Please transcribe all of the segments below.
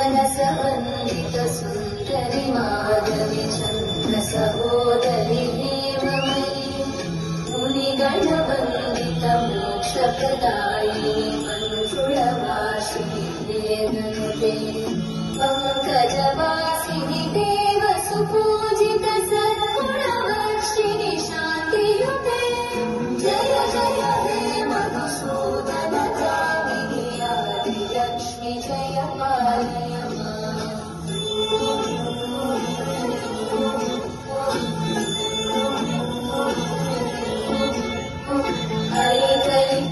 मनसवन्दित सुन्दरि माधवि चन्द्र सहोदरि हेममयि मुनिगणवन्दित मोक्षप्रदायिनि मन्त्रुलभाषिणि वेदनुते पङ्कजवासिनि देव सुपूजित सद्गुणवर्षिणि शान्तियुते जय जय हे मधुसूदन कामिनि आदिलक्ष्मि जय पालय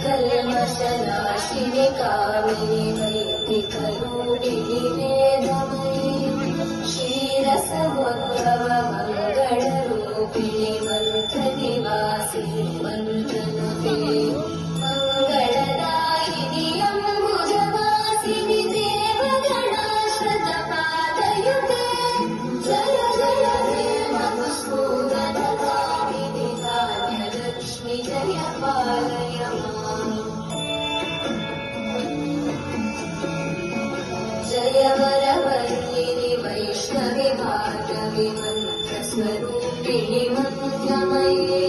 कल्मषनाशिनि कामिनि वैदिकरूपिणि वेदमयि क्षीरसमुद्भव मङ्गलरूपिणि मन्त्रनिवासिनि मन्त्रनुते मङ्गलदायिनि अम्बुजवासिनि देवगणाश्रतपादयुते जय जय हे मधुसूदन कामिनि धान्यलक्ष्मि जय पालय जय वरवर्णिनि वैष्णवि भार्गवि मन्त्रस्वरूपिणि मन्त्रमये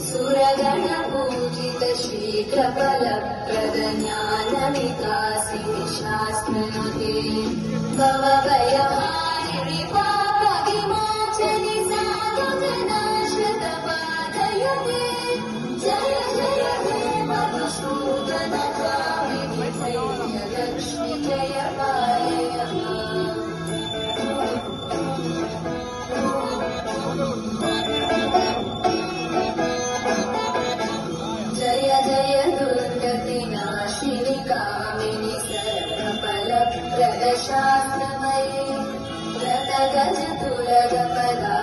सुरगणपूजित शीघ्रफलप्रद ज्ञानविकासिनि शास्त्रनुते भवभयहारिणि पापविमोचनि साधुजनाश्रितपादयुते जय जय हे मधुसूदन कामिनि धैर्यलक्ष्मि जय पालय जय जय दुर्गतिनाशिनि कामिनि सर्वफलप्रद शास्त्रमये रतगजतुरगपदा